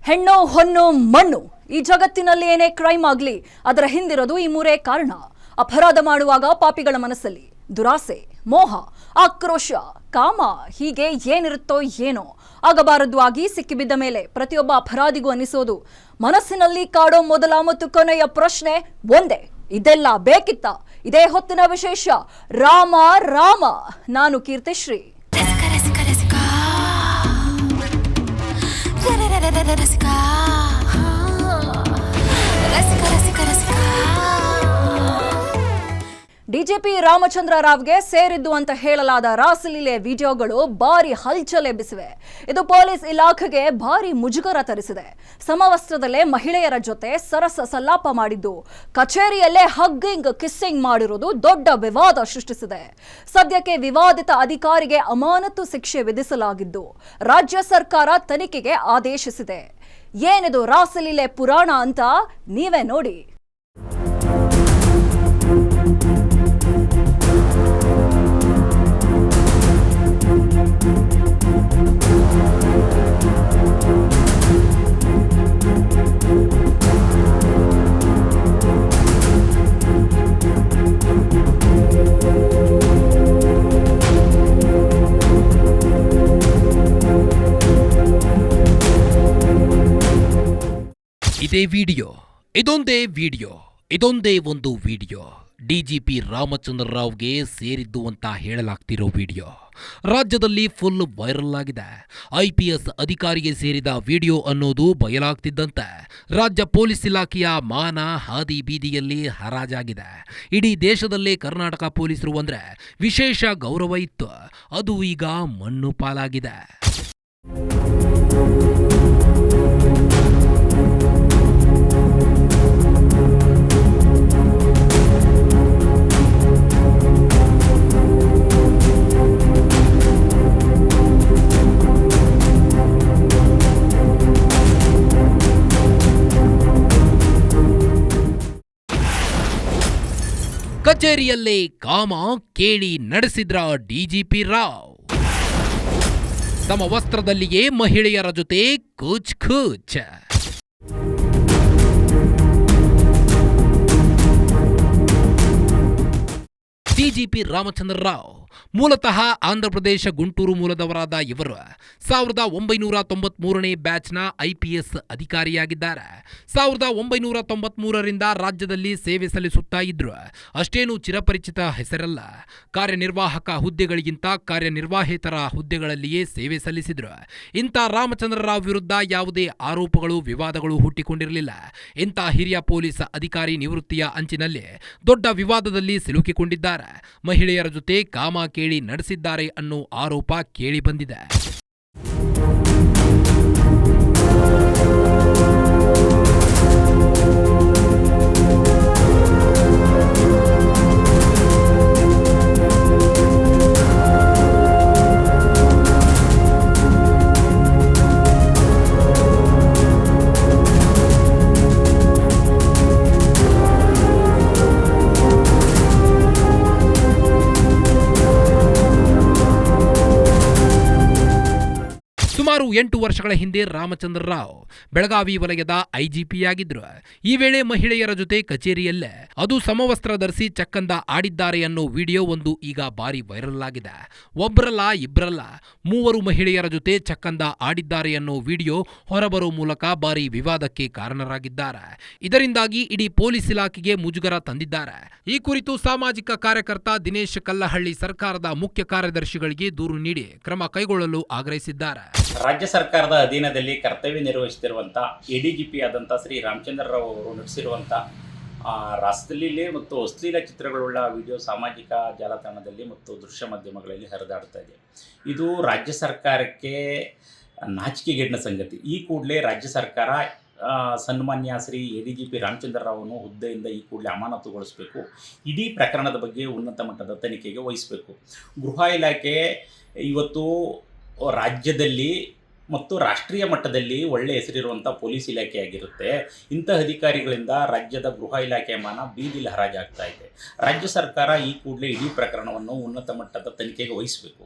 ಹೆಣ್ಣು ಹೊನ್ನು ಮಣ್ಣು ಈ ಜಗತ್ತಿನಲ್ಲಿ ಏನೇ ಕ್ರೈಮ್ ಆಗಲಿ ಅದರ ಹಿಂದಿರೋದು ಈ ಮೂರೇ ಕಾರಣ. ಅಪರಾಧ ಮಾಡುವಾಗ ಪಾಪಿಗಳ ಮನಸ್ಸಲ್ಲಿ ದುರಾಸೆ, ಮೋಹ, ಆಕ್ರೋಶ, ಕಾಮ ಹೀಗೆ ಏನಿರುತ್ತೋ ಏನೋ ಆಗಬಾರದು ಆಗಿ ಸಿಕ್ಕಿಬಿದ್ದ ಮೇಲೆ ಪ್ರತಿಯೊಬ್ಬ ಅಪರಾಧಿಗೂ ಅನಿಸೋದು ಮನಸ್ಸಿನಲ್ಲಿ ಕಾಡೋ ಮೊದಲ ಮತ್ತು ಕೊನೆಯ ಪ್ರಶ್ನೆ ಒಂದೇ, ಇದೆಲ್ಲ ಬೇಕಿತ್ತ? ಇದೇ ಹೊತ್ತಿನ ವಿಶೇಷ ರಾಮ ರಾಮ. ನಾನು ಕೀರ್ತಿಶ್ರೀ. ಡಿಜಿಪಿ ರಾಮಚಂದ್ರ ರಾವ್ಗೆ ಸೇರಿದ್ದು ಅಂತ ಹೇಳಲಾದ ರಾಸಲೀಲೆ ವಿಡಿಯೋಗಳು ಭಾರಿ ಹಲ್ಚಲ್ ಎಬ್ಬಿಸಿವೆ. ಇದು ಪೊಲೀಸ್ ಇಲಾಖೆಗೆ ಭಾರಿ ಮುಜುಗರ ತರಿಸಿದೆ. ಸಮವಸ್ತ್ರದಲ್ಲೇ ಮಹಿಳೆಯರ ಜೊತೆ ಸರಸ ಸಲ್ಲಾಪ ಮಾಡಿದ್ದು, ಕಚೇರಿಯಲ್ಲೇ ಹಗ್ಗಿಂಗ್ ಕಿಸ್ಸಿಂಗ್ ಮಾಡಿರುವುದು ದೊಡ್ಡ ವಿವಾದ ಸೃಷ್ಟಿಸಿದೆ. ಸದ್ಯಕ್ಕೆ ವಿವಾದಿತ ಅಧಿಕಾರಿಗೆ ಅಮಾನತು ಶಿಕ್ಷೆ ವಿಧಿಸಲಾಗಿದ್ದು ರಾಜ್ಯ ಸರ್ಕಾರ ತನಿಖೆಗೆ ಆದೇಶಿಸಿದೆ. ಏನಿದು ರಾಸಲೀಲೆ ಪುರಾಣ ಅಂತ ನೀವೇ ನೋಡಿ. ಇದೇ ವಿಡಿಯೋ, ಇದೊಂದೇ ಒಂದು ವಿಡಿಯೋ ಡಿಜಿಪಿ ರಾಮಚಂದ್ರ ರಾವ್ಗೆ ಸೇರಿದ್ದು ಅಂತ ಹೇಳಲಾಗ್ತಿರೋ ವಿಡಿಯೋ ರಾಜ್ಯದಲ್ಲಿ ಫುಲ್ ವೈರಲ್ ಆಗಿದೆ. IPS ಅಧಿಕಾರಿಗೆ ಸೇರಿದ ವಿಡಿಯೋ ಅನ್ನೋದು ಬಯಲಾಗ್ತಿದ್ದಂತೆ ರಾಜ್ಯ ಪೊಲೀಸ್ ಇಲಾಖೆಯ ಮಾನ ಹಾದಿ ಬೀದಿಯಲ್ಲಿ ಹರಾಜಾಗಿದೆ. ಇಡೀ ದೇಶದಲ್ಲೇ ಕರ್ನಾಟಕ ಪೊಲೀಸರು ಅಂದ್ರೆ ವಿಶೇಷ ಗೌರವ ಇತ್ತು, ಅದು ಈಗ ಮಣ್ಣು ಪಾಲಾಗಿದೆ. ಕಚೇರಿಯಲ್ಲೇ ಕಾಮ ಕೇಳಿ ನಡೆಸಿದ್ರ ಡಿಜಿಪಿ ರಾವ್. ಸಮವಸ್ತ್ರದಲ್ಲಿಯೇ ಮಹಿಳೆಯರ ಜೊತೆ ಕೂಚ್ ಕೂಚ್. ಡಿಜಿಪಿ ರಾಮಚಂದ್ರ ರಾವ್ ಮೂಲತಃ ಆಂಧ್ರಪ್ರದೇಶ ಗುಂಟೂರು ಮೂಲದವರಾದ ಇವರು 1993ನೇ ಬ್ಯಾಚ್ನ IPS ಅಧಿಕಾರಿಯಾಗಿದ್ದಾರೆ. 1993ರಿಂದ ರಾಜ್ಯದಲ್ಲಿ ಸೇವೆ ಸಲ್ಲಿಸುತ್ತಾ ಇದ್ರು. ಅಷ್ಟೇನು ಚಿರಪರಿಚಿತ ಹೆಸರಲ್ಲ. ಕಾರ್ಯನಿರ್ವಾಹಕ ಹುದ್ದೆಗಳಿಗಿಂತ ಕಾರ್ಯನಿರ್ವಾಹೇತರ ಹುದ್ದೆಗಳಲ್ಲಿಯೇ ಸೇವೆ ಸಲ್ಲಿಸಿದ್ರು. ಇಂಥ ರಾಮಚಂದ್ರ ರಾವ್ ವಿರುದ್ಧ ಯಾವುದೇ ಆರೋಪಗಳು, ವಿವಾದಗಳು ಹುಟ್ಟಿಕೊಂಡಿರಲಿಲ್ಲ. ಇಂಥ ಹಿರಿಯ ಪೊಲೀಸ್ ಅಧಿಕಾರಿ ನಿವೃತ್ತಿಯ ಅಂಚಿನಲ್ಲಿ ದೊಡ್ಡ ವಿವಾದದಲ್ಲಿ ಸಿಲುಕಿಕೊಂಡಿದ್ದಾರೆ. ಮಹಿಳೆಯರ ಜೊತೆ ಕಾಮ ಕೇಳಿ ನಡೆಸಿದ್ದಾರೆ ಅನ್ನೋ ಆರೋಪ ಕೇಳಿ ಬಂದಿದೆ. ಸುಮಾರು 8 ವರ್ಷಗಳ ಹಿಂದೆ ರಾಮಚಂದ್ರ ರಾವ್ ಬೆಳಗಾವಿ ವಲಯದ IGPಯಾಗಿದ್ರು. ಈ ವೇಳೆ ಮಹಿಳೆಯರ ಜೊತೆ ಕಚೇರಿಯಲ್ಲೇ, ಅದು ಸಮವಸ್ತ್ರ ಧರಿಸಿ ಚಕ್ಕಂದ ಆಡಿದ್ದಾರೆ ಅನ್ನೋ ವಿಡಿಯೋ ಒಂದು ಈಗ ಭಾರಿ ವೈರಲ್ ಆಗಿದೆ. ಒಬ್ಬರಲ್ಲ, ಇಬ್ಬರಲ್ಲ, 3 ಮಹಿಳೆಯರ ಜೊತೆ ಚಕ್ಕಂದ ಆಡಿದ್ದಾರೆ ಅನ್ನೋ ವಿಡಿಯೋ ಹೊರಬರೋ ಮೂಲಕ ಭಾರಿ ವಿವಾದಕ್ಕೆ ಕಾರಣರಾಗಿದ್ದಾರೆ. ಇದರಿಂದಾಗಿ ಇಡೀ ಪೊಲೀಸ್ ಇಲಾಖೆಗೆ ಮುಜುಗರ ತಂದಿದ್ದಾರೆ. ಈ ಕುರಿತು ಸಾಮಾಜಿಕ ಕಾರ್ಯಕರ್ತ ದಿನೇಶ್ ಕಲ್ಲಹಳ್ಳಿ ಸರ್ಕಾರದ ಮುಖ್ಯ ಕಾರ್ಯದರ್ಶಿಗಳಿಗೆ ದೂರು ನೀಡಿ ಕ್ರಮ ಕೈಗೊಳ್ಳಲು ಆಗ್ರಹಿಸಿದ್ದಾರೆ. ರಾಜ್ಯ ಸರ್ಕಾರದ ಅಧೀನದಲ್ಲಿ ಕರ್ತವ್ಯ ನಿರ್ವಹಿಸುತ್ತಿರುವಂಥ ADGP ಆದಂಥ ಶ್ರೀ ರಾಮಚಂದ್ರ ರಾವ್ ಅವರು ನಡೆಸಿರುವಂಥ ರಾಸಲೀಲೆ ಮತ್ತು ಅಶ್ಲೀಲ ಚಿತ್ರಗಳುಳ್ಳ ವಿಡಿಯೋ ಸಾಮಾಜಿಕ ಜಾಲತಾಣದಲ್ಲಿ ಮತ್ತು ದೃಶ್ಯ ಮಾಧ್ಯಮಗಳಲ್ಲಿ ಹರಿದಾಡ್ತಾ ಇದೆ. ಇದು ರಾಜ್ಯ ಸರ್ಕಾರಕ್ಕೆ ನಾಚಿಕೆಗೇಡಿನ ಸಂಗತಿ. ಈ ಕೂಡಲೇ ರಾಜ್ಯ ಸರ್ಕಾರ ಸನ್ಮಾನ್ಯ ಶ್ರೀ ADGP ರಾಮಚಂದ್ರ ರಾವ್ನು ಹುದ್ದೆಯಿಂದ ಈ ಕೂಡಲೇ ಅಮಾನತುಗೊಳಿಸಬೇಕು. ಇಡೀ ಪ್ರಕರಣದ ಬಗ್ಗೆ ಉನ್ನತ ಮಟ್ಟದ ತನಿಖೆಗೆ ವಹಿಸಬೇಕು. ಗೃಹ ಇಲಾಖೆ ಇವತ್ತು ರಾಜ್ಯದಲ್ಲಿ ಮತ್ತು ರಾಷ್ಟ್ರೀಯ ಮಟ್ಟದಲ್ಲಿ ಒಳ್ಳೆಯ ಹೆಸರಿರುವಂಥ ಪೊಲೀಸ್ ಇಲಾಖೆಯಾಗಿರುತ್ತೆ. ಇಂಥ ಅಧಿಕಾರಿಗಳಿಂದ ರಾಜ್ಯದ ಗೃಹ ಇಲಾಖೆಯ ಮಾನ ಬೀದಿಲಿ ಹರಾಜಾಗ್ತಾ ಇದೆ. ರಾಜ್ಯ ಸರ್ಕಾರ ಈ ಕೂಡಲೇ ಇಡೀ ಪ್ರಕರಣವನ್ನು ಉನ್ನತ ಮಟ್ಟದ ತನಿಖೆಗೆ ವಹಿಸಬೇಕು.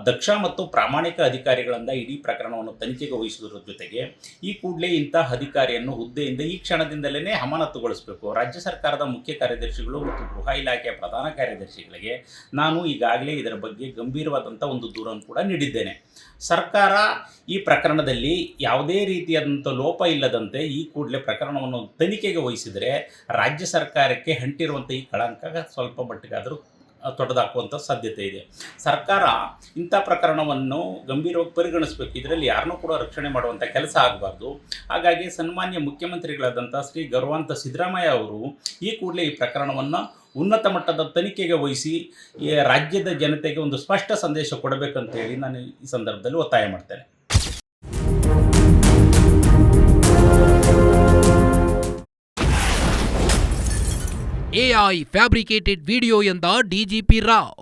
ದಕ್ಷ ಮತ್ತು ಪ್ರಾಮಾಣಿಕ ಅಧಿಕಾರಿಗಳಿಂದ ಇಡೀ ಪ್ರಕರಣವನ್ನು ತನಿಖೆಗೆ ವಹಿಸುವುದರ ಜೊತೆಗೆ ಈ ಕೂಡಲೇ ಇಂಥ ಅಧಿಕಾರಿಯನ್ನು ಹುದ್ದೆಯಿಂದ ಈ ಕ್ಷಣದಿಂದಲೇ ಅಮಾನತುಗೊಳಿಸಬೇಕು. ರಾಜ್ಯ ಸರ್ಕಾರದ ಮುಖ್ಯ ಕಾರ್ಯದರ್ಶಿಗಳು ಮತ್ತು ಗೃಹ ಇಲಾಖೆಯ ಪ್ರಧಾನ ಕಾರ್ಯದರ್ಶಿಗಳಿಗೆ ನಾನು ಈಗಾಗಲೇ ಇದರ ಬಗ್ಗೆ ಗಂಭೀರವಾದಂಥ ಒಂದು ದೂರನ್ನು ಕೂಡ ನೀಡಿದ್ದೇನೆ. ಸರ್ಕಾರ ಈ ಪ್ರಕರಣದಲ್ಲಿ ಯಾವುದೇ ರೀತಿಯಾದಂಥ ಲೋಪ ಇಲ್ಲದಂತೆ ಈ ಕೂಡಲೇ ಪ್ರಕರಣವನ್ನು ತನಿಖೆಗೆ ವಹಿಸಿದರೆ ರಾಜ್ಯ ಸರ್ಕಾರಕ್ಕೆ ಅಂಟಿರುವಂಥ ಈ ಕಳಂಕ ಸ್ವಲ್ಪ ಮಟ್ಟಿಗಾದರೂ ತೊಡೆದಾಕುವಂಥ ಸಾಧ್ಯತೆ ಇದೆ. ಸರ್ಕಾರ ಇಂಥ ಪ್ರಕರಣವನ್ನು ಗಂಭೀರವಾಗಿ ಪರಿಗಣಿಸಬೇಕು. ಇದರಲ್ಲಿ ಯಾರನ್ನೂ ಕೂಡ ರಕ್ಷಣೆ ಮಾಡುವಂಥ ಕೆಲಸ ಆಗಬಾರ್ದು. ಹಾಗಾಗಿ ಸನ್ಮಾನ್ಯ ಮುಖ್ಯಮಂತ್ರಿಗಳಾದಂಥ ಶ್ರೀ ಗೌರವಾನ್ವಿತ ಸಿದ್ದರಾಮಯ್ಯ ಅವರು ಈ ಕೂಡಲೇ ಈ ಪ್ರಕರಣವನ್ನು ಉನ್ನತ ಮಟ್ಟದ ತನಿಖೆಗೆ ವಹಿಸಿ ರಾಜ್ಯದ ಜನತೆಗೆ ಒಂದು ಸ್ಪಷ್ಟ ಸಂದೇಶ ಕೊಡಬೇಕಂತೇಳಿ ನಾನು ಈ ಸಂದರ್ಭದಲ್ಲಿ ಒತ್ತಾಯ ಮಾಡ್ತೇನೆ. ಎಐ ಫ್ಯಾಬ್ರಿಕೇಟೆಡ್ ವಿಡಿಯೋ ಎಂದ ಡಿಜಿಪಿ ರಾವ್.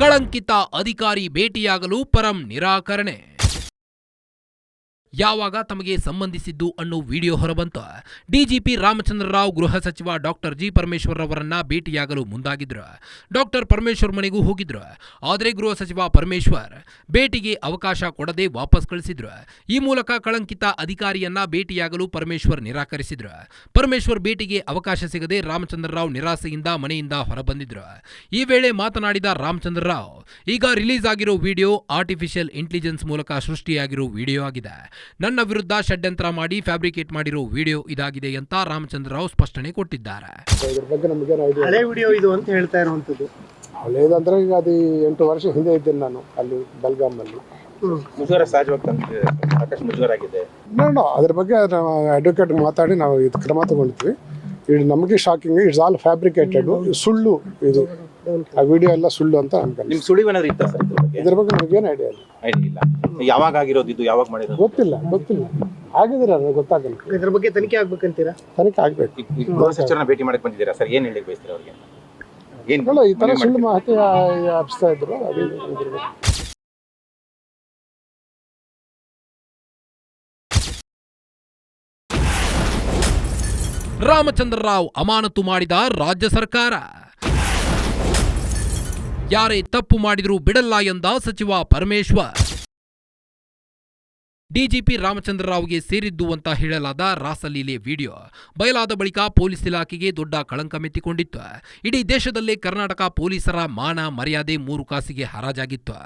ಕಳಂಕಿತ ಅಧಿಕಾರಿ ಭೇಟಿಯಾಗಲು ಪರಂ ನಿರಾಕರಣೆ. ಯಾವಾಗ ತಮಗೆ ಸಂಬಂಧಿಸಿದ್ದು ಅನ್ನೋ ವಿಡಿಯೋ ಹೊರಬಂತು. ಡಿಜಿಪಿ ರಾಮಚಂದ್ರ ರಾವ್ ಗೃಹ ಸಚಿವ ಡಾಕ್ಟರ್ ಜಿ ಪರಮೇಶ್ವರ್ ಅವರನ್ನ ಭೇಟಿಯಾಗಲು ಮುಂದಾಗಿದ್ರು. ಡಾಕ್ಟರ್ ಪರಮೇಶ್ವರ್ ಮನೆಗೂ ಹೋಗಿದ್ರು. ಆದರೆ ಗೃಹ ಸಚಿವ ಪರಮೇಶ್ವರ್ ಭೇಟಿಗೆ ಅವಕಾಶ ಕೊಡದೆ ವಾಪಸ್ ಕಳಿಸಿದ್ರು. ಈ ಮೂಲಕ ಕಳಂಕಿತ ಅಧಿಕಾರಿಯನ್ನ ಭೇಟಿಯಾಗಲು ಪರಮೇಶ್ವರ್ ನಿರಾಕರಿಸಿದ್ರು. ಪರಮೇಶ್ವರ್ ಭೇಟಿಗೆ ಅವಕಾಶ ಸಿಗದೆ ರಾಮಚಂದ್ರ ರಾವ್ ನಿರಾಸೆಯಿಂದ ಮನೆಯಿಂದ ಹೊರಬಂದಿದ್ರು. ಈ ವೇಳೆ ಮಾತನಾಡಿದ ರಾಮಚಂದ್ರ ರಾವ್, ಈಗ ರಿಲೀಸ್ ಆಗಿರೋ ವಿಡಿಯೋ ಆರ್ಟಿಫಿಷಿಯಲ್ ಇಂಟೆಲಿಜೆನ್ಸ್ ಮೂಲಕ ಸೃಷ್ಟಿಯಾಗಿರೋ ವಿಡಿಯೋ ಆಗಿದೆ. ನನ್ನ ವಿರುದ್ಧ ಷಡ್ಯಂತ್ರ ಮಾಡಿ ಫ್ಯಾಬ್ರಿಕೇಟ್ ಮಾಡಿರೋ ವಿಡಿಯೋ ಇದಾಗಿದೆ ಅಂತ ರಾಮಚಂದ್ರ ರಾವ್ ಸ್ಪಷ್ಟನೆ ಕೊಟ್ಟಿದ್ದಾರೆ. ಇದ್ರ ಬಗ್ಗೆ ನಮಗೆ ಹಳೆ ವಿಡಿಯೋ ಇದು ಅಂತ ಹೇಳ್ತಾ ಇರುವಂತದ್ದು. ಹಳೇದಂದ್ರೆ ಈಗ ಅದು 8 ವರ್ಷ ಹಿಂದೆ ಇದ್ದೇನೆ ನಾನು ಅಲ್ಲಿ ಬೆಲ್ಗಾಮಲ್ಲಿ. ಮುಜುಗರ ಸಹಜವಾಗಿ ಸಾಕಷ್ಟು ಮುಜುಗರ ಆಗಿದೆ. ಅದ್ರ ಬಗ್ಗೆ ನಾವು ಅಡ್ವೊಕೇಟ್ ಮಾತಾಡಿ ನಾವು ಇದು ಕ್ರಮ ತಗೊಳ್ತೀವಿ. ಇದು ನಮಗೆ ಶಾಕಿಂಗ್, ಇಟ್ಸ್ ಆಲ್ ಫ್ಯಾಬ್ರಿಕೇಟೆಡ್, ಸುಳ್ಳು. ಇದು ಆ ವಿಡಿಯೋ ಎಲ್ಲ ಸುಳ್ಳು ಅಂತ ಅನ್ಕೊಂಡು. ನಿಮ್ ಸುಳಿವೇನಾದ್ರು ಇತ್ತ ಸರ್ ಇದ್ರ ಬಗ್ಗೆ ನಮಗೇನು ಐಡಿಯಾ ಇಲ್ಲ. ಯಾವಾಗ ಆಗಿರೋದು, ಇದು ಯಾವಾಗ ಮಾಡಿರೋದು ಗೊತ್ತಿಲ್ಲ. ಆಗಿದ್ರೆ ನನಗೆ ಗೊತ್ತಾಗಲ್ಲ. ಇದ್ರ ಬಗ್ಗೆ ತನಿಖೆ ಆಗ್ಬೇಕಂತೀರಾ? ತನಿಖೆ ಆಗ್ಬೇಕು. ಗೃಹ ಸಚಿವರನ್ನ ಭೇಟಿ ಮಾಡಕ್ ಬಂದಿದ್ದೀರಾ ಸರ್? ಏನ್ ಹೇಳಿ ಬಯಸ್ತೀರಾ ಅವ್ರಿಗೆ? ಏನ್ ಈ ತರ ಸುಳ್ಳು ಮಾಹಿತಿ ಹಬ್ಸ್ತಾ ಇದ್ರು. ಅದೇ ರಾಮಚಂದ್ರ ರಾವ್ ಅಮಾನತು ಮಾಡಿದ ರಾಜ್ಯ ಸರ್ಕಾರ. ಯಾರೇ ತಪ್ಪು ಮಾಡಿದರೂ ಬಿಡಲ್ಲ ಎಂದ ಸಚಿವ ಪರಮೇಶ್ವರ್. ಡಿಜಿಪಿ ರಾಮಚಂದ್ರ ರಾವ್ಗೆ ಸೇರಿದ್ದು ಅಂತ ಹೇಳಲಾದ ರಾಸಲೀಲೆ ವಿಡಿಯೋ ಬಯಲಾದ ಬಳಿಕ ಪೊಲೀಸ್ ಇಲಾಖೆಗೆ ದೊಡ್ಡ ಕಳಂಕ ಮೆತ್ತಿಕೊಂಡಿತ್ತು. ಇಡೀ ದೇಶದಲ್ಲೇ ಕರ್ನಾಟಕ ಪೊಲೀಸರ ಮಾನ ಮರ್ಯಾದೆ 3 ಕಾಸಿಗೆ ಹರಾಜಾಗಿತ್ತು.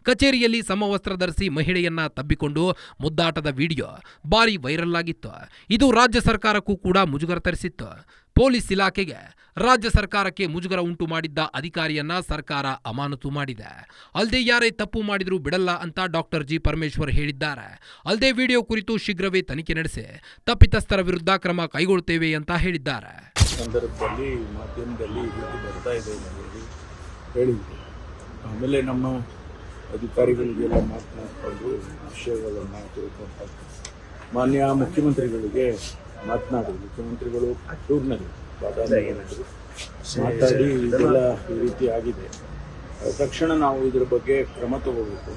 ಕಚೇರಿಯಲ್ಲಿ ಸಮವಸ್ತ್ರ ಧರಿಸಿ ಮಹಿಳೆಯನ್ನ ತಬ್ಬಿಕೊಂಡು ಮುದ್ದಾಟದ ವಿಡಿಯೋ ಭಾರಿ ವೈರಲ್ ಆಗಿತ್ತು. ಇದು ರಾಜ್ಯ ಸರ್ಕಾರಕ್ಕೂ ಕೂಡ ಮುಜುಗರ ತರಿಸಿತ್ತು. ಪೊಲೀಸ್ ಇಲಾಖೆಗೆ ರಾಜ್ಯ ಸರ್ಕಾರಕ್ಕೆ ಮುಜುಗರ ಉಂಟು ಮಾಡಿದ್ದ ಅಧಿಕಾರಿಯನ್ನ ಸರ್ಕಾರ ಅಮಾನತು ಮಾಡಿದೆ. ಅಲ್ಲದೆ ಯಾರೇ ತಪ್ಪು ಮಾಡಿದರೂ ಬಿಡಲ್ಲ ಅಂತ ಡಾಕ್ಟರ್ ಜಿ ಪರಮೇಶ್ವರ್ ಹೇಳಿದ್ದಾರೆ. ಅಲ್ಲದೆ ವಿಡಿಯೋ ಕುರಿತು ಶೀಘ್ರವೇ ತನಿಖೆ ನಡೆಸಿ ತಪ್ಪಿತಸ್ಥರ ವಿರುದ್ಧ ಕ್ರಮ ಕೈಗೊಳ್ಳುತ್ತೇವೆ ಅಂತ ಹೇಳಿದ್ದಾರೆ. ಸಂದರ್ಭದಲ್ಲಿ ಮಾಧ್ಯಮದಲ್ಲಿ ಬರ್ತಾ ಇದೆ ಹೇಳಿದ್ರು. ಆಮೇಲೆ ನಮ್ಮ ಅಧಿಕಾರಿಗಳಿಗೆಲ್ಲ ಮಾತನಾಡಿಕೊಂಡು ವಿಷಯಗಳನ್ನು ತಿಳ್ಕೊಂಡು ಮಾನ್ಯ ಮುಖ್ಯಮಂತ್ರಿಗಳಿಗೆ ಮಾತನಾಡಿ, ಮುಖ್ಯಮಂತ್ರಿಗಳು ಟೂರ್ನಲ್ಲಿ ಮಾತಾಡಿ ಇದೆಲ್ಲ ಈ ರೀತಿ ಆಗಿದೆ, ತಕ್ಷಣ ನಾವು ಇದರ ಬಗ್ಗೆ ಕ್ರಮ ತಗೋಬೇಕು,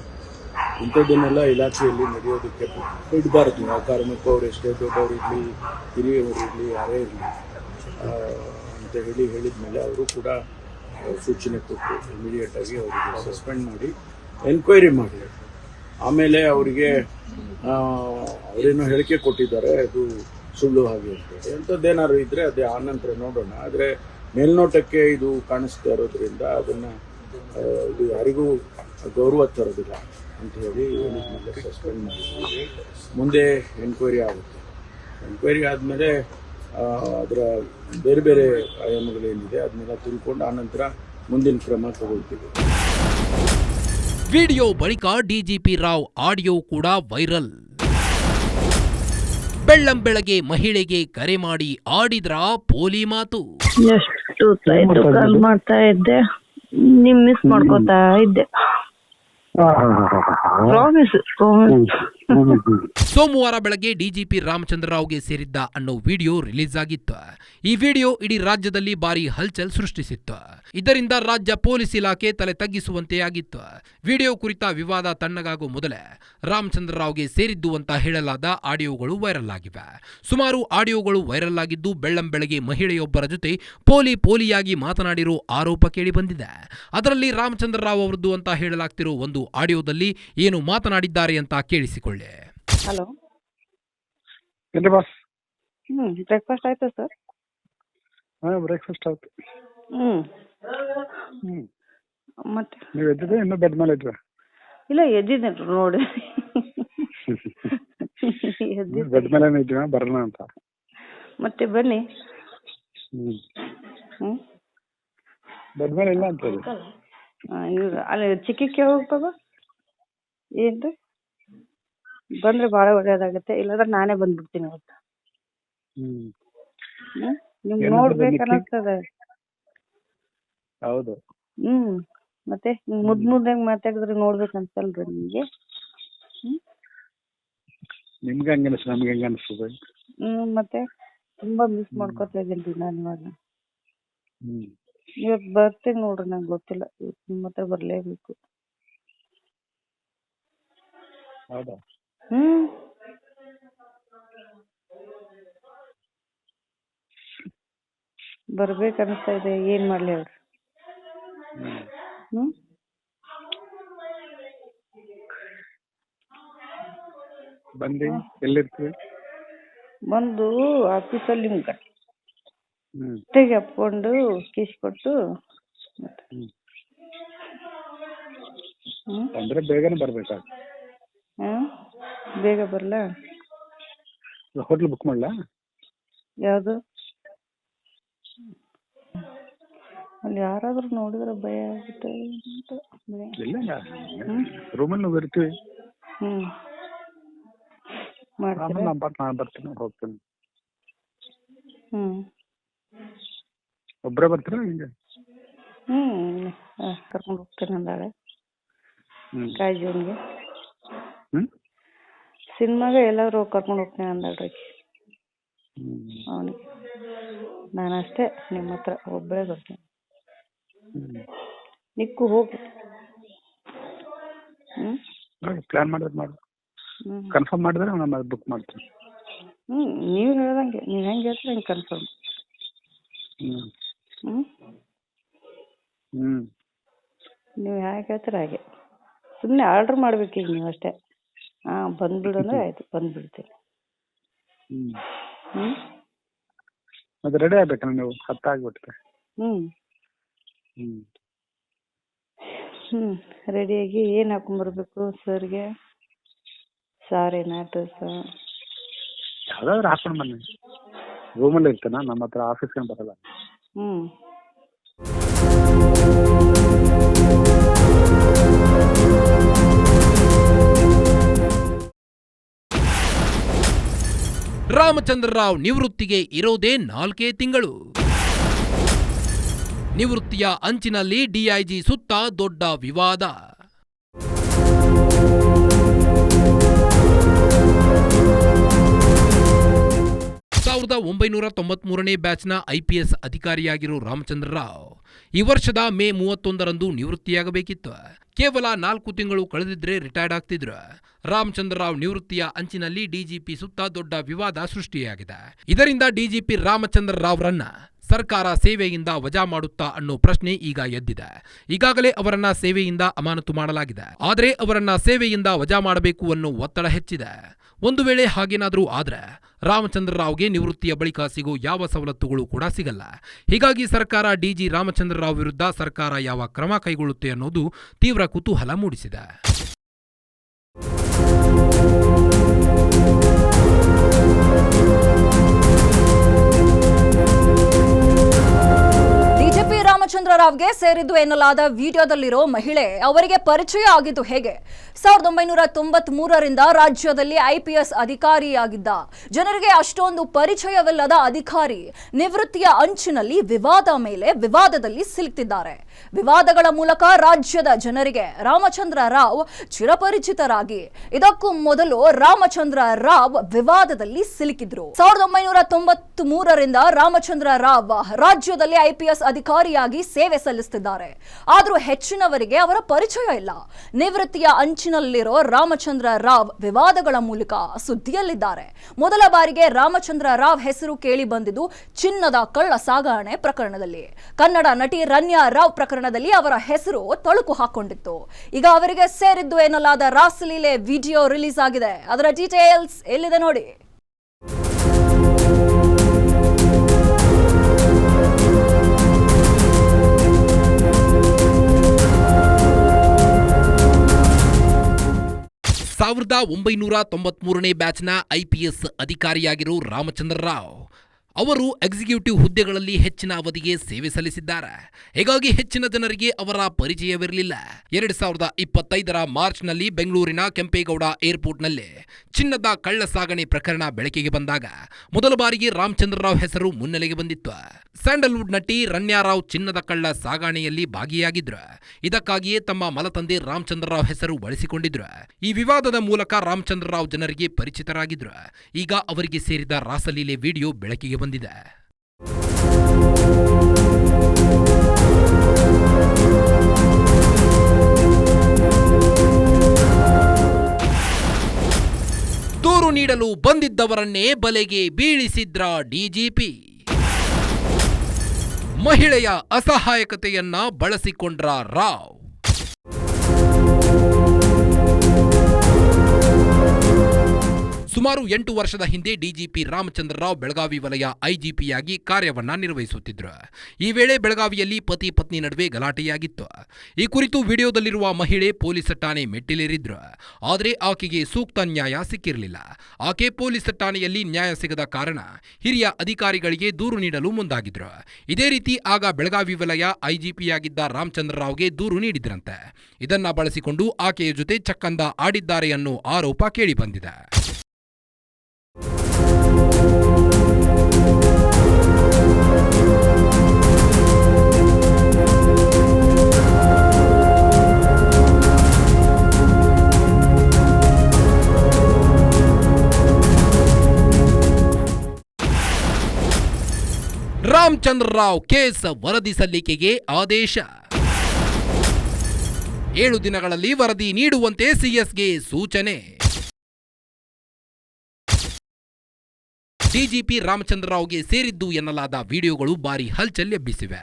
ಇಂಥದ್ದನ್ನೆಲ್ಲ ಇಲಾಖೆಯಲ್ಲಿ ನಡೆಯೋದಕ್ಕೆ ಬಿಡಬಾರ್ದು. ಯಾವ ಕಾರಣಕ್ಕೂ ಅವ್ರು ಎಷ್ಟೇ ದೊಡ್ಡವರಿರಲಿ, ಹಿರಿಯವರಿರಲಿ, ಯಾರೇ ಇರಲಿ ಅಂತ ಹೇಳಿದ ಮೇಲೆ ಅವರು ಕೂಡ ಸೂಚನೆ ಕೊಟ್ಟು ಇಮಿಡಿಯೇಟಾಗಿ ಅವರಿಗೆ ಸಸ್ಪೆಂಡ್ ಮಾಡಿ ಎನ್ಕ್ವೈರಿ ಮಾಡಿ, ಆಮೇಲೆ ಅವರಿಗೆ ಅವರೇನೋ ಹೇಳಿಕೆ ಕೊಟ್ಟಿದ್ದಾರೆ ಅದು ಸುಳ್ಳು ಹಾಗೆ ಅಂತೇಳಿ, ಅಂಥದ್ದೇನಾದ್ರು ಇದ್ದರೆ ಅದೇ ಆನಂತರ ನೋಡೋಣ. ಆದರೆ ಮೇಲ್ನೋಟಕ್ಕೆ ಇದು ಕಾಣಿಸ್ತಾ ಇರೋದ್ರಿಂದ ಅದನ್ನು ಇದು ಯಾರಿಗೂ ಗೌರವ ತರೋದಿಲ್ಲ ಅಂತ ಹೇಳಿ ಸಸ್ಪೆಂಡ್ ಮಾಡಿದ್ವಿ. ಮುಂದೆ ಎನ್ಕ್ವೈರಿ ಆಗುತ್ತೆ. ಎನ್ಕ್ವೈರಿ ಆದಮೇಲೆ ಅದರ ಬೇರೆ ಬೇರೆ ಆಯಾಮಗಳೇನಿದೆ ಅದನ್ನೆಲ್ಲ ತಿಳ್ಕೊಂಡು ಆನಂತರ ಮುಂದಿನ ಕ್ರಮ ತಗೊಳ್ತೀವಿ. ವಿಡಿಯೋ ಬಳಿಕ ಡಿಜಿಪಿ ರಾವ್ ಆಡಿಯೋ ಕೂಡ ವೈರಲ್. ಬೆಳ್ಳಂಬೆಳಗ್ಗೆ ಮಹಿಳೆಗೆ ಕರೆ ಮಾಡಿ ಆಡಿದ್ರ ಪೋಲಿ ಮಾತು. ಎಷ್ಟು ಕಾಲ್ ಮಾಡ್ತಾ ಇದ್ದೆ, ನಿಮ್ ಮಿಸ್ ಮಾಡ್ಕೋತಾ ಇದ್ದೆ. ಪ್ರಾಮಿಸ್ ಸೋಮವಾರ ಬೆಳಗ್ಗೆ ಡಿಜಿಪಿ ರಾಮಚಂದ್ರ ರಾವ್ಗೆ ಸೇರಿದ್ದ ಅನ್ನೋ ವಿಡಿಯೋ ರಿಲೀಸ್ ಆಗಿತ್ತು. ಈ ವಿಡಿಯೋ ಇಡೀ ರಾಜ್ಯದಲ್ಲಿ ಭಾರಿ ಹಲ್ಚಲ್ ಸೃಷ್ಟಿಸಿತ್ತು. ಇದರಿಂದ ರಾಜ್ಯ ಪೊಲೀಸ್ ಇಲಾಖೆ ತಲೆ ತಗ್ಗಿಸುವಂತೆ ಆಗಿತ್ತು. ವಿಡಿಯೋ ಕುರಿತ ವಿವಾದ ತಣ್ಣಗಾಗುವ ಮೊದಲೇ ರಾಮಚಂದ್ರ ರಾವ್ಗೆ ಸೇರಿದ್ದು ಅಂತ ಹೇಳಲಾದ ಆಡಿಯೋಗಳು ವೈರಲ್ ಆಗಿವೆ. ಸುಮಾರು ಆಡಿಯೋಗಳು ವೈರಲ್ ಆಗಿದ್ದು ಬೆಳ್ಳಂಬೆಳಗ್ಗೆ ಮಹಿಳೆಯೊಬ್ಬರ ಜೊತೆ ಪೋಲಿಯಾಗಿ ಮಾತನಾಡಿರೋ ಆರೋಪ ಕೇಳಿಬಂದಿದೆ. ಅದರಲ್ಲಿ ರಾಮಚಂದ್ರ ರಾವ್ ಅವರದ್ದು ಅಂತ ಹೇಳಲಾಗ್ತಿರೋ ಒಂದು ಆಡಿಯೋದಲ್ಲಿ ಏನು ಮಾತನಾಡಿದ್ದಾರೆ ಅಂತ ಕೇಳಿಸಿಕೊಳ್ಳಿ. ಹಲೋ, ಏನ್ರಿ ಬಾಸ್? ಬ್ರೇಕ್ಫಾಸ್ಟ್ ಆಯ್ತಾ ಸರ್? ಬ್ರೇಕ್ಫಾಸ್ಟ್ ಆಯ್ತು. ಮತ್ತೆ ನೀವು ಎದ್ದಿದ್ರೆ ಇನ್ನೂ ಬೆಡ್ ಮೇಲೆ ಇದ್ವಿ. ಇಲ್ಲ, ಎದ್ದಿದ್ದೀನಿ ನೋಡಿ. ಬೆಡ್ ಮೇಲೆ ಇದ್ವಿ, ಬರೋಣ ಅಂತ. ಮತ್ತೆ ಬನ್ನಿ. ಬೆಡ್ ಮೇಲೆ ಇಲ್ಲ ಅಂತ ಹೇಳಿ. ಇವ್ರು ಅಲ್ಲಿ ಚಿಕ್ಕಕ್ಕೆ ಹೋಗ್ತದ ಏನ್ರಿ? ಬಂದ್ರೆ ಬಹಳ ಒಳ್ಳೇದಾಗತ್ತೆ. ಇಲ್ಲಾಂದ್ರೆ ನಾನೇ ಬಂದ್ಬಿಡ್ತೀನಿ ಅವತ್ತು. ನಿಮ್ ನೋಡ್ಬೇಕು ಅನ್ನಿಸ್ತದೆ. ಹೌದು. ಮತ್ತೆ ಮುದ್ದಂಗ್ ಮಾತಾಡಿದ್ರೆ ನೋಡ್ಬೇಕು ಅನ್ಸಲ್ರಿ ನಿಮ್ಗೆ? ನಿಮ್ಗೆ ಹಂಗ ಅನಿಸ್, ನಮ್ಗೆ ಹೆಂಗ ಅನಿಸ್ತದೆ? ಮತ್ತೆ ತುಂಬಾ ಮಿಸ್ ಮಾಡ್ಕೊತಾ ಇದೀನಿ ನಾನು ಇವಾಗ. ಇವತ್ತು ಬರ್ತೀನಿ ನೋಡ್ರಿ, ನಂಗೆ ಗೊತ್ತಿಲ್ಲ, ನಿಮ್ಮ ಹತ್ರ ಬರ್ಲೇಬೇಕು. ಹೌದಾ? ಬರ್ಬೇಕು ಅನಿಸ್ತಾ ಇದೆ, ಏನ್ ಮಾಡ್ಲಿ ಅವ್ರು? ಬಂದು ಎಲ್ಲಿರ್ತೀವಿ? ಬಂದು ಆಫೀಸಲ್ಲಿ ನಿಮ್ಗೆ ಗಟ್ಟಿಗೆ ಹಪ್ಕೊಂಡು ಕೀಸ್ ಕೊಟ್ಟು ಅಂದ್ರೆ ಬೇಗನೆ ಬರ್ಬೇಕಾಗ. ಬೇಗ ಬರ್ಲಾ? ಹೋಟ್ಲ್ ಬುಕ್ ಮಾಡ್ಲಾ? ಯಾವುದು? ಅಲ್ಲಿ ಯಾರಾದ್ರೂ ನೋಡಿದ್ರೆ ಭಯ ಆಗುತ್ತೆ ಅಂತ. ಇಲ್ಲ, ರೂಮಲ್ಲಿ ನಾವು ಇರ್ತೀವಿ. ಮಾಡ್ತೀರಾ? ನಾನು ಬರ್ತೀನಿ, ಹೋಗ್ತೀನಿ. ಹ್ಮ್. ಒಬ್ಬರೇ ಬರ್ತೀರಾ ಹಿಂಗೆ? ಕರ್ಕೊಂಡು ಹೋಗ್ತೇನೆ ಅಂದಾಳೆ ಕಾಜೂನ್ಗೆ. ಸಿನಿಮಾಗೆ ಎಲ್ಲಾದ್ರೂ ಕರ್ಕೊಂಡು ಹೋಗ್ತೇನೆ ಅಂದಾಳ್ರಿ ಅವನಿಗೆ. ನಾನಷ್ಟೇ ನಿಮ್ಮ ಹತ್ರ ಒಬ್ಬರೇ ಬರ್ತೀನಿ. ನಿಕ್ಕು ಹೋಗು. ಪ್ಲಾನ್ ಮಾಡಿದ್ರೆ ಮಾಡು. ಕನ್ಫರ್ಮ್ ಮಾಡಿದ್ರೆ ನಾನು ಬುಕ್ ಮಾಡ್ತೀನಿ. ನೀವು ಹೇಳ್ದಂಗೆ, ನೀವು ಹೆಂಗೆ ಹೇಳ್ತೀರ ಹಂಗೆ ಕನ್ಫರ್ಮ್. ನೀವು ಹೇಗೆ ಹೇಳ್ತೀರ ಹಾಗೆ. ಸುಮ್ಮನೆ ಆರ್ಡ್ರ್ ಮಾಡ್ಬೇಕು ಈಗ ನೀವು ಅಷ್ಟೇ. ಬಂದ್ಬಿಡು ಅಂದ್ರೆ ಆಯ್ತು, ಬಂದ್ಬಿಡ್ತೀನಿ. ಮತ್ತೆ ರೆಡಿ ಆಗ್ಬೇಕಲ್ಲ ನೀವು? 10 ಆಗ್ಬಿಟ್ರೆ. ರೆಡಿಯಾಗಿ ಏನು ಹಾಕೊಂಡ್ಬರ್ಬೇಕು ಸರ್ಗೆ? ಸಾರಿನಾ, ಡ್ರೆಸ್? ಯಾವ್ದಾದ್ರು ಹಾಕೊಂಡು ಬನ್ನಿ. ರೂಮಲ್ಲಿ ಇರ್ತಾನ, ನಮ್ಮ ಹತ್ರ ಆಫೀಸ್ಗೆ ಬರಲ್ಲ. ರಾಮಚಂದ್ರ ರಾವ್ ನಿವೃತ್ತಿಗೆ ಇರೋದೇ 4 ತಿಂಗಳು. ನಿವೃತ್ತಿಯ ಅಂಚಿನಲ್ಲಿ ಡಿಐಜಿ ಸುತ್ತ ದೊಡ್ಡ ವಿವಾದ. 1993ನೇ ಬ್ಯಾಚ್ನ IPS ಅಧಿಕಾರಿಯಾಗಿರೋ ರಾಮಚಂದ್ರ ರಾವ್ ಈ ವರ್ಷದ ಮೇ 31ರಂದು ನಿವೃತ್ತಿಯಾಗಬೇಕಿತ್ತು. ಕೇವಲ 4 ತಿಂಗಳು ಕಳೆದಿದ್ರೆ ರಿಟೈರ್ಡ್ ಆಗ್ತಿದ್ರು. ರಾಮಚಂದ್ರ ರಾವ್ ನಿವೃತ್ತಿಯ ಅಂಚಿನಲ್ಲಿ ಡಿಜಿಪಿ ಸುತ್ತ ದೊಡ್ಡ ವಿವಾದ ಸೃಷ್ಟಿಯಾಗಿದೆ. ಇದರಿಂದ ಡಿಜಿಪಿ ರಾಮಚಂದ್ರ ರಾವ್ರನ್ನ ಸರ್ಕಾರ ಸೇವೆಯಿಂದ ವಜಾ ಮಾಡುತ್ತಾ ಅನ್ನೋ ಪ್ರಶ್ನೆ ಈಗ ಎದ್ದಿದೆ. ಈಗಾಗಲೇ ಅವರನ್ನ ಸೇವೆಯಿಂದ ಅಮಾನತು ಮಾಡಲಾಗಿದೆ. ಆದರೆ ಅವರನ್ನ ಸೇವೆಯಿಂದ ವಜಾ ಮಾಡಬೇಕು ಅನ್ನೋ ಒತ್ತಡ ಹೆಚ್ಚಿದೆ. ಒಂದು ವೇಳೆ ಹಾಗೇನಾದ್ರೂ ಆದ್ರೆ ರಾಮಚಂದ್ರ ರಾವ್ಗೆ ನಿವೃತ್ತಿಯ ಬಳಿಕ ಸಿಗೋ ಯಾವ ಸವಲತ್ತುಗಳು ಕೂಡ ಸಿಗಲ್ಲ. ಹೀಗಾಗಿ ಸರ್ಕಾರ ಡಿಜಿ ರಾಮಚಂದ್ರ ರಾವ್ ವಿರುದ್ಧ ಸರ್ಕಾರ ಯಾವ ಕ್ರಮ ಕೈಗೊಳ್ಳುತ್ತೆ ಅನ್ನೋದು ತೀವ್ರ ಕುತೂಹಲ ಮೂಡಿಸಿದೆ. ರಾಮಚಂದ್ರ ರಾವ್ಗೆ ಸೇರಿದ್ದು ಎನ್ನಲಾದ ವಿಡಿಯೋದಲ್ಲಿರೋ ಮಹಿಳೆ ಅವರಿಗೆ ಪರಿಚಯ ಆಗಿದ್ದು ಹೇಗೆ? 1993ರಿಂದ ರಾಜ್ಯದಲ್ಲಿ IPS ಅಧಿಕಾರಿಯಾಗಿದ್ದ ಜನರಿಗೆ ಅಷ್ಟೊಂದು ಪರಿಚಯವಿಲ್ಲದ ಅಧಿಕಾರಿ ನಿವೃತ್ತಿಯ ಅಂಚಿನಲ್ಲಿ ವಿವಾದ ಮೇಲೆ ವಿವಾದದಲ್ಲಿ ಸಿಲುಕಿದ್ದಾರೆ. ವಿವಾದಗಳ ಮೂಲಕ ರಾಜ್ಯದ ಜನರಿಗೆ ರಾಮಚಂದ್ರ ರಾವ್ ಚಿರಪರಿಚಿತರಾಗಿ ಇದಕ್ಕೂ ಮೊದಲು ರಾಮಚಂದ್ರ ರಾವ್ ವಿವಾದದಲ್ಲಿ ಸಿಲುಕಿದ್ರು. 1993ರಿಂದ ರಾಮಚಂದ್ರ ರಾವ್ ರಾಜ್ಯದಲ್ಲಿ IPS ಅಧಿಕಾರಿಯಾಗಿ ಸೇವೆ ಸಲ್ಲಿಸುತ್ತಿದ್ದಾರೆ. ಆದರೂ ಹೆಚ್ಚಿನವರಿಗೆ ಅವರ ಪರಿಚಯ ಇಲ್ಲ. ನಿವೃತ್ತಿಯ ಅಂಚಿನಲ್ಲಿರೋ ರಾಮಚಂದ್ರ ರಾವ್ ವಿವಾದಗಳ ಮೂಲಕ ಸುದ್ದಿಯಲ್ಲಿದ್ದಾರೆ. ಮೊದಲ ಬಾರಿಗೆ ರಾಮಚಂದ್ರ ರಾವ್ ಹೆಸರು ಕೇಳಿ ಬಂದಿದ್ದು ಚಿನ್ನದ ಕಳ್ಳ ಸಾಗಣೆ ಪ್ರಕರಣದಲ್ಲಿ. ಕನ್ನಡ ನಟಿ ರನ್ಯಾ ರಾವ್ ಪ್ರಕರಣದಲ್ಲಿ ಅವರ ಹೆಸರು ತಳುಕು ಹಾಕೊಂಡಿತ್ತು. ಈಗ ಅವರಿಗೆ ಸೇರಿದ್ದು ಎನ್ನಲಾದ ರಾಸಲೀಲೆ ವಿಡಿಯೋ ರಿಲೀಸ್ ಆಗಿದೆ. ಅದರ ಡೀಟೇಲ್ಸ್ ಎಲ್ಲಿದೆ ನೋಡಿ. ಸಾವಿರದ 1993ನೇ ಬ್ಯಾಚ್ನ IPS ಅಧಿಕಾರಿಯಾಗಿರೋ ರಾಮಚಂದ್ರ ರಾವ್ ಅವರು ಎಕ್ಸಿಕ್ಯೂಟಿವ್ ಹುದ್ದೆಗಳಲ್ಲಿ ಹೆಚ್ಚಿನ ಅವಧಿಗೆ ಸೇವೆ ಸಲ್ಲಿಸಿದ್ದಾರೆ. ಹೀಗಾಗಿ ಹೆಚ್ಚಿನ ಜನರಿಗೆ ಅವರ ಪರಿಚಯವಿರಲಿಲ್ಲ. 2025ರ ಮಾರ್ಚ್ನಲ್ಲಿ ಬೆಂಗಳೂರಿನ ಕೆಂಪೇಗೌಡ ಏರ್ಪೋರ್ಟ್ನಲ್ಲಿ ಚಿನ್ನದ ಕಳ್ಳ ಸಾಗಣೆ ಪ್ರಕರಣ ಬೆಳಕಿಗೆ ಬಂದಾಗ ಮೊದಲ ಬಾರಿಗೆ ರಾಮಚಂದ್ರ ರಾವ್ ಹೆಸರು ಮುನ್ನೆಲೆಗೆ ಬಂದಿತ್ತು. ಸ್ಯಾಂಡಲ್ವುಡ್ ನಟಿ ರನ್ಯಾ ರಾವ್ ಚಿನ್ನದ ಕಳ್ಳ ಸಾಗಣೆಯಲ್ಲಿ ಭಾಗಿಯಾಗಿದ್ರು. ಇದಕ್ಕಾಗಿಯೇ ತಮ್ಮ ಮಲತಂದೆ ರಾಮಚಂದ್ರ ರಾವ್ ಹೆಸರು ಬಳಸಿಕೊಂಡಿದ್ರು. ಈ ವಿವಾದದ ಮೂಲಕ ರಾಮಚಂದ್ರ ರಾವ್ ಜನರಿಗೆ ಪರಿಚಿತರಾಗಿದ್ರು. ಈಗ ಅವರಿಗೆ ಸೇರಿದ ರಾಸಲೀಲೆ ವಿಡಿಯೋ ಬೆಳಕಿಗೆ ಬಂದಿದೆ. ದೂರು ನೀಡಲು ಬಂದಿದ್ದವರನ್ನೇ ಬಲೆಗೆ ಬೀಳಿಸಿದ್ರ DGP. ಮಹಿಳೆಯ ಅಸಹಾಯಕತೆಯನ್ನ ಬಳಸಿಕೊಂಡ್ರ ರಾವ್. ಸುಮಾರು 8 ವರ್ಷದ ಹಿಂದೆ DGP ರಾಮಚಂದ್ರ ರಾವ್ ಬೆಳಗಾವಿ ವಲಯ IGPಯಾಗಿ ಕಾರ್ಯವನ್ನ ನಿರ್ವಹಿಸುತ್ತಿದ್ರು. ಈ ವೇಳೆ ಬೆಳಗಾವಿಯಲ್ಲಿ ಪತಿ ಪತ್ನಿ ನಡುವೆ ಗಲಾಟೆಯಾಗಿತ್ತು. ಈ ಕುರಿತು ವಿಡಿಯೋದಲ್ಲಿರುವ ಮಹಿಳೆ ಪೊಲೀಸ್ ಠಾಣೆ ಮೆಟ್ಟಿಲೇರಿದ್ರು. ಆದರೆ ಆಕೆಗೆ ಸೂಕ್ತ ನ್ಯಾಯ ಸಿಕ್ಕಿರಲಿಲ್ಲ. ಆಕೆ ಪೊಲೀಸ್ ಠಾಣೆಯಲ್ಲಿ ನ್ಯಾಯ ಸಿಗದ ಕಾರಣ ಹಿರಿಯ ಅಧಿಕಾರಿಗಳಿಗೆ ದೂರು ನೀಡಲು ಮುಂದಾಗಿದ್ರು. ಇದೇ ರೀತಿ ಆಗ ಬೆಳಗಾವಿ ವಲಯ IGPಯಾಗಿದ್ದ ರಾಮಚಂದ್ರ ರಾವ್ಗೆ ದೂರು ನೀಡಿದ್ರಂತೆ. ಇದನ್ನ ಬಳಸಿಕೊಂಡು ಆಕೆಯ ಜೊತೆ ಚಕ್ಕಂದ ಆಡಿದ್ದಾರೆ ಅನ್ನೋ ಆರೋಪ ಕೇಳಿಬಂದಿದೆ. ರಾಮಚಂದ್ರ ರಾವ್ ಕೇಸ್ ವರದಿ ಸಲ್ಲಿಕೆಗೆ ಆದೇಶ. 7 ದಿನಗಳಲ್ಲಿ ವರದಿ ನೀಡುವಂತೆ CSಗೆ ಸೂಚನೆ. DGP ರಾಮಚಂದ್ರ ರಾವ್ಗೆ ಸೇರಿದ್ದು ಎನ್ನಲಾದ ವಿಡಿಯೋಗಳು ಭಾರಿ ಹಲ್ಚಲ್ ಎಬ್ಬಿಸಿವೆ.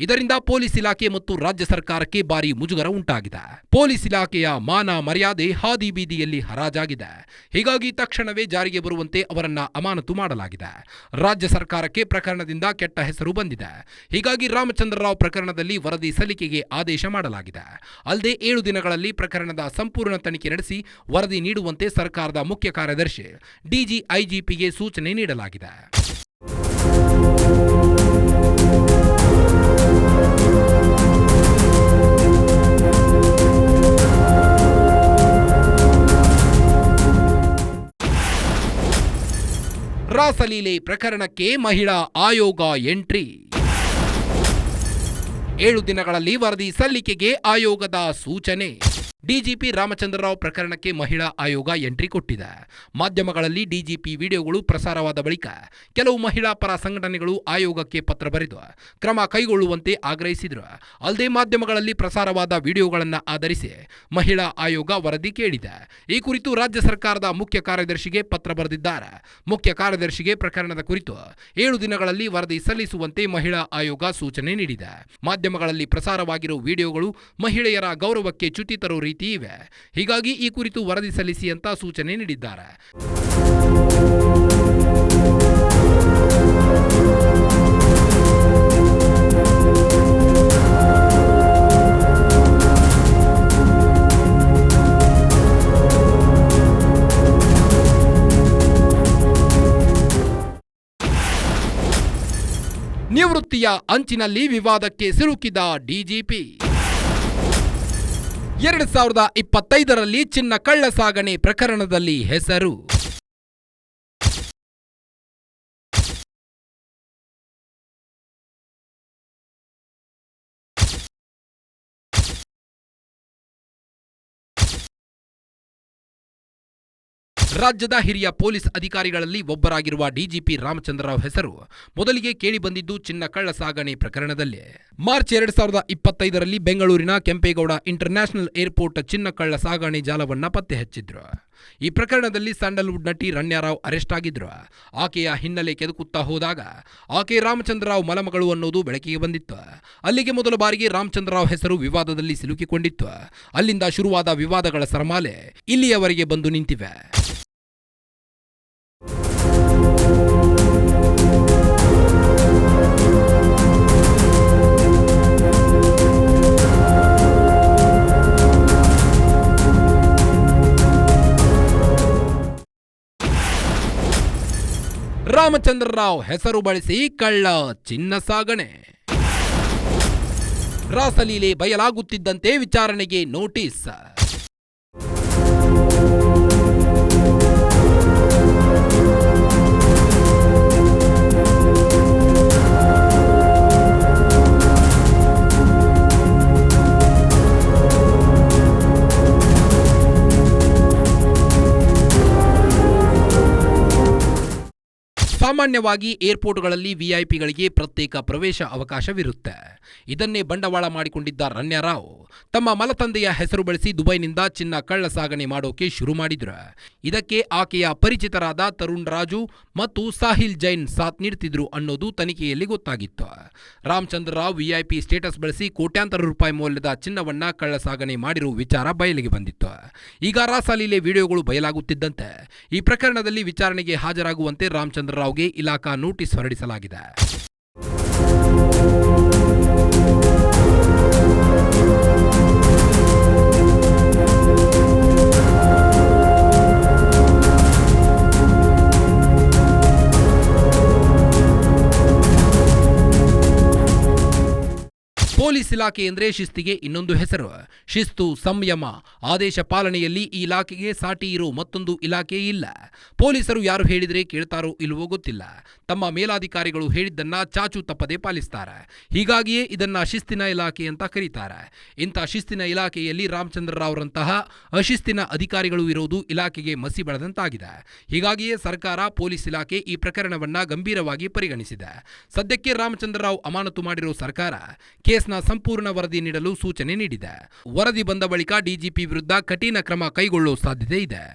ಇದರಿಂದ ಪೊಲೀಸ್ ಇಲಾಖೆ ಮತ್ತು ರಾಜ್ಯ ಸರ್ಕಾರಕ್ಕೆ ಭಾರಿ ಮುಜುಗರ ಉಂಟಾಗಿದೆ. ಪೊಲೀಸ್ ಇಲಾಖೆಯ ಮಾನ ಮರ್ಯಾದೆ ಹಾದಿ ಬೀದಿಯಲ್ಲಿ ಹರಾಜಾಗಿದೆ. ಹೀಗಾಗಿ ತಕ್ಷಣವೇ ಜಾರಿಗೆ ಬರುವಂತೆ ಅವರನ್ನ ಅಮಾನತು ಮಾಡಲಾಗಿದೆ. ರಾಜ್ಯ ಸರ್ಕಾರಕ್ಕೆ ಪ್ರಕರಣದಿಂದ ಕೆಟ್ಟ ಹೆಸರು ಬಂದಿದೆ. ಹೀಗಾಗಿ ರಾಮಚಂದ್ರ ರಾವ್ ಪ್ರಕರಣದಲ್ಲಿ ವರದಿ ಸಲ್ಲಿಕೆಗೆ ಆದೇಶ ಮಾಡಲಾಗಿದೆ. ಅಲ್ಲದೆ 7 ದಿನಗಳಲ್ಲಿ ಪ್ರಕರಣದ ಸಂಪೂರ್ಣ ತನಿಖೆ ನಡೆಸಿ ವರದಿ ನೀಡುವಂತೆ ಸರ್ಕಾರದ ಮುಖ್ಯ ಕಾರ್ಯದರ್ಶಿ IGPಗೆ ಸೂಚನೆ ನೀಡಲಾಗಿದೆ. ರಾಸಲೀಲೆ ಪ್ರಕರಣಕ್ಕೆ ಮಹಿಳಾ ಆಯೋಗ ಎಂಟ್ರಿ. 7 ದಿನಗಳಲ್ಲಿ ವರದಿ ಸಲ್ಲಿಕೆಗೆ ಆಯೋಗದ ಸೂಚನೆ. DGP ರಾಮಚಂದ್ರ ರಾವ್ ಪ್ರಕರಣಕ್ಕೆ ಮಹಿಳಾ ಆಯೋಗ ಎಂಟ್ರಿ ಕೊಟ್ಟಿದೆ. ಮಾಧ್ಯಮಗಳಲ್ಲಿ DGP ವಿಡಿಯೋಗಳು ಪ್ರಸಾರವಾದ ಬಳಿಕ ಕೆಲವು ಮಹಿಳಾ ಪರ ಸಂಘಟನೆಗಳು ಆಯೋಗಕ್ಕೆ ಪತ್ರ ಬರೆದು ಕ್ರಮ ಕೈಗೊಳ್ಳುವಂತೆ ಆಗ್ರಹಿಸಿದರು. ಅಲ್ಲದೆ ಮಾಧ್ಯಮಗಳಲ್ಲಿ ಪ್ರಸಾರವಾದ ವಿಡಿಯೋಗಳನ್ನು ಆಧರಿಸಿ ಮಹಿಳಾ ಆಯೋಗ ವರದಿ ಕೇಳಿದೆ. ಈ ಕುರಿತು ರಾಜ್ಯ ಸರ್ಕಾರದ ಮುಖ್ಯ ಕಾರ್ಯದರ್ಶಿಗೆ ಪತ್ರ ಬರೆದಿದ್ದಾರೆ. ಮುಖ್ಯ ಕಾರ್ಯದರ್ಶಿಗೆ ಪ್ರಕರಣದ ಕುರಿತು 7 ದಿನಗಳಲ್ಲಿ ವರದಿ ಸಲ್ಲಿಸುವಂತೆ ಮಹಿಳಾ ಆಯೋಗ ಸೂಚನೆ ನೀಡಿದೆ. ಮಾಧ್ಯಮಗಳಲ್ಲಿ ಪ್ರಸಾರವಾಗಿರುವ ವಿಡಿಯೋಗಳು ಮಹಿಳೆಯರ ಗೌರವಕ್ಕೆ ಚ್ಯುತಿ ತರುವ ರೀತಿ ಇವೆ. ಹೀಗಾಗಿ ಈ ಕುರಿತು ವರದಿ ಸಲ್ಲಿಸಿ ಅಂತ ಸೂಚನೆ ನೀಡಿದ್ದಾರೆ. ನಿವೃತ್ತ ನಿವೃತ್ತಿಯ ಅಂಚಿನಲ್ಲಿ ವಿವಾದಕ್ಕೆ ಸಿಲುಕಿದ ಡಿಜಿಪಿ. 2025ರಲ್ಲಿ ಚಿನ್ನ ಕಳ್ಳ ಸಾಗಣೆ ಪ್ರಕರಣದಲ್ಲಿ ಹೆಸರು. ರಾಜ್ಯದ ಹಿರಿಯ ಪೊಲೀಸ್ ಅಧಿಕಾರಿಗಳಲ್ಲಿ ಒಬ್ಬರಾಗಿರುವ ಡಿಜಿಪಿ ರಾಮಚಂದ್ರ ರಾವ್ ಹೆಸರು ಮೊದಲಿಗೆ ಕೇಳಿಬಂದಿದ್ದು ಚಿನ್ನ ಕಳ್ಳ ಸಾಗಣೆ ಪ್ರಕರಣದಲ್ಲಿ. ಮಾರ್ಚ್ 2025ರಲ್ಲಿ ಬೆಂಗಳೂರಿನ ಕೆಂಪೇಗೌಡ ಇಂಟರ್ನ್ಯಾಷನಲ್ ಏರ್ಪೋರ್ಟ್ ಚಿನ್ನ ಕಳ್ಳ ಸಾಗಣೆ ಜಾಲವನ್ನ ಪತ್ತೆ ಹಚ್ಚಿದ್ರು. ಈ ಪ್ರಕರಣದಲ್ಲಿ ಸ್ಯಾಂಡಲ್ವುಡ್ ನಟಿ ರಣ್ಯಾ ರಾವ್ ಅರೆಸ್ಟ್ ಆಗಿದ್ರು. ಆಕೆಯ ಹಿನ್ನೆಲೆ ಕೆದಕುತ್ತಾ ಹೋದಾಗ ಆಕೆ ರಾಮಚಂದ್ರ ರಾವ್ ಮಲಮಗಳು ಅನ್ನೋದು ಬೆಳಕಿಗೆ ಬಂದಿತ್ತು. ಅಲ್ಲಿಗೆ ಮೊದಲ ಬಾರಿಗೆ ರಾಮಚಂದ್ರ ರಾವ್ ಹೆಸರು ವಿವಾದದಲ್ಲಿ ಸಿಲುಕಿಕೊಂಡಿತ್ತು. ಅಲ್ಲಿಂದ ಶುರುವಾದ ವಿವಾದಗಳ ಸರಮಾಲೆ ಇಲ್ಲಿಯವರೆಗೆ ಬಂದು ನಿಂತಿವೆ. ರಾಮಚಂದ್ರ ರಾವ್ ಹೆಸರು ಬಳಸಿ ಕಳ್ಳ ಚಿನ್ನ ಸಾಗಣೆ. ರಾಸಲೀಲೆ ಬಯಲಾಗುತ್ತಿದ್ದಂತೆ ವಿಚಾರಣೆಗೆ ನೋಟಿಸ್. ಸಾಮಾನ್ಯವಾಗಿ ಏರ್ಪೋರ್ಟ್ಗಳಲ್ಲಿ ವಿಐಪಿಗಳಿಗೆ ಪ್ರತ್ಯೇಕ ಪ್ರವೇಶ ಅವಕಾಶವಿರುತ್ತೆ. ಇದನ್ನೇ ಬಂಡವಾಳ ಮಾಡಿಕೊಂಡಿದ್ದ ರಣ್ಯಾ ರಾವ್ ತಮ್ಮ ಮಲತಂದೆಯ ಹೆಸರು ಬಳಸಿ ದುಬೈನಿಂದ ಚಿನ್ನ ಕಳ್ಳ ಸಾಗಣೆ ಮಾಡೋಕೆ ಶುರು ಮಾಡಿದ್ರು. ಇದಕ್ಕೆ ಆಕೆಯ ಪರಿಚಿತರಾದ ತರುಣ್ ರಾಜು ಮತ್ತು ಸಾಹಿಲ್ ಜೈನ್ ಸಾಥ್ ನೀಡುತ್ತಿದ್ರು ಅನ್ನೋದು ತನಿಖೆಯಲ್ಲಿ ಗೊತ್ತಾಗಿತ್ತು. ರಾಮಚಂದ್ರ ರಾವ್ ವಿಐಪಿ ಸ್ಟೇಟಸ್ ಬಳಸಿ ಕೋಟ್ಯಾಂತರ ರೂಪಾಯಿ ಮೌಲ್ಯದ ಚಿನ್ನವನ್ನ ಕಳ್ಳ ಸಾಗಣೆ ಮಾಡಿರುವ ವಿಚಾರ ಬಯಲಿಗೆ ಬಂದಿತ್ತು. ಈಗ ರಾಸಲೀಲೆ ವಿಡಿಯೋಗಳು ಬಯಲಾಗುತ್ತಿದ್ದಂತೆ ಈ ಪ್ರಕರಣದಲ್ಲಿ ವಿಚಾರಣೆಗೆ ಹಾಜರಾಗುವಂತೆ ರಾಮಚಂದ್ರ ರಾವ್ಗೆ ಇಲಾಖಾ ನೋಟಿಸ್ ಹೊರಡಿಸಲಾಗಿದೆ. ಪೊಲೀಸ್ ಇಲಾಖೆ ಎಂದರೆ ಶಿಸ್ತಿಗೆ ಇನ್ನೊಂದು ಹೆಸರು. ಶಿಸ್ತು, ಸಂಯಮ, ಆದೇಶ ಪಾಲನೆಯಲ್ಲಿ ಈ ಇಲಾಖೆಗೆ ಸಾಟಿ ಇರೋ ಮತ್ತೊಂದು ಇಲಾಖೆ ಇಲ್ಲ. ಪೊಲೀಸರು ಯಾರು ಹೇಳಿದ್ರೆ ಕೇಳ್ತಾರೋ ಇಲ್ವೋ ಗೊತ್ತಿಲ್ಲ. ತಮ್ಮ ಮೇಲಾಧಿಕಾರಿಗಳು ಹೇಳಿದ್ದನ್ನ ಚಾಚು ತಪ್ಪದೆ ಪಾಲಿಸ್ತಾರೆ. ಹೀಗಾಗಿಯೇ ಇದನ್ನ ಶಿಸ್ತಿನ ಇಲಾಖೆ ಅಂತ ಕರೀತಾರೆ. ಇಂಥ ಶಿಸ್ತಿನ ಇಲಾಖೆಯಲ್ಲಿ ರಾಮಚಂದ್ರ ರಾವ್ರಂತಹ ಅಶಿಸ್ತಿನ ಅಧಿಕಾರಿಗಳು ಇರೋದು ಇಲಾಖೆಗೆ ಮಸಿ ಬೆಳೆದಂತಾಗಿದೆ. ಹೀಗಾಗಿಯೇ ಸರ್ಕಾರ, ಪೊಲೀಸ್ ಇಲಾಖೆ ಈ ಪ್ರಕರಣವನ್ನ ಗಂಭೀರವಾಗಿ ಪರಿಗಣಿಸಿದೆ. ಸದ್ಯಕ್ಕೆ ರಾಮಚಂದ್ರ ರಾವ್ ಅಮಾನತು ಮಾಡಿರೋ ಸರ್ಕಾರ ಕೇಸ್ನ ಸಂಪೂರ್ಣ ವರದಿ ನೀಡಲು ಸೂಚನೆ ನೀಡಿದೆ. ವರದಿ ಬಂದ ಬಳಿಕ ಡಿಜಿಪಿ ವಿರುದ್ಧ ಕಠಿಣ ಕ್ರಮ ಕೈಗೊಳ್ಳುವ ಸಾಧ್ಯತೆ ಇದೆ.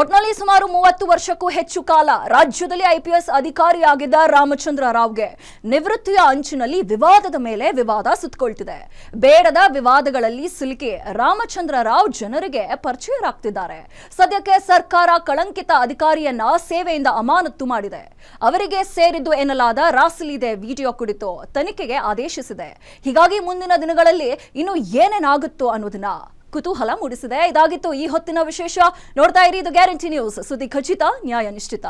ಒಟ್ನಲ್ಲಿ ಸುಮಾರು 30 ವರ್ಷಕ್ಕೂ ಹೆಚ್ಚು ಕಾಲ ರಾಜ್ಯದಲ್ಲಿ ಐಪಿಎಸ್ ಅಧಿಕಾರಿಯಾಗಿದ್ದ ರಾಮಚಂದ್ರ ರಾವ್ಗೆ ನಿವೃತ್ತಿಯ ಅಂಚಿನಲ್ಲಿ ವಿವಾದದ ಮೇಲೆ ವಿವಾದ ಸುತ್ತಕೊಳ್ತಿದೆ. ಬೇಡದ ವಿವಾದಗಳಲ್ಲಿ ಸಿಲುಕಿ ರಾಮಚಂದ್ರ ರಾವ್ ಜನರಿಗೆ ಪರಿಚಯರಾಗ್ತಿದ್ದಾರೆ. ಸದ್ಯಕ್ಕೆ ಸರ್ಕಾರ ಕಳಂಕಿತ ಅಧಿಕಾರಿಯನ್ನ ಸೇವೆಯಿಂದ ಅಮಾನತು ಮಾಡಿದೆ. ಅವರಿಗೆ ಸೇರಿದ್ದು ಎನ್ನಲಾದ ರಾಸಲೀಲೆ ವಿಡಿಯೋ ಕುರಿತು ತನಿಖೆಗೆ ಆದೇಶಿಸಿದೆ. ಹೀಗಾಗಿ ಮುಂದಿನ ದಿನಗಳಲ್ಲಿ ಇನ್ನು ಏನೇನಾಗುತ್ತೋ ಅನ್ನೋದನ್ನ ಕುತೂಹಲ ಮೂಡಿಸಿದೆ. ಇದಾಗಿತ್ತು ಈ ಹೊತ್ತಿನ ವಿಶೇಷ. ನೋಡ್ತಾ ಇರಿ ಇದು ಗ್ಯಾರಂಟಿ ನ್ಯೂಸ್, ಸುದ್ದಿ ಖಚಿತ, ನ್ಯಾಯ ನಿಶ್ಚಿತ.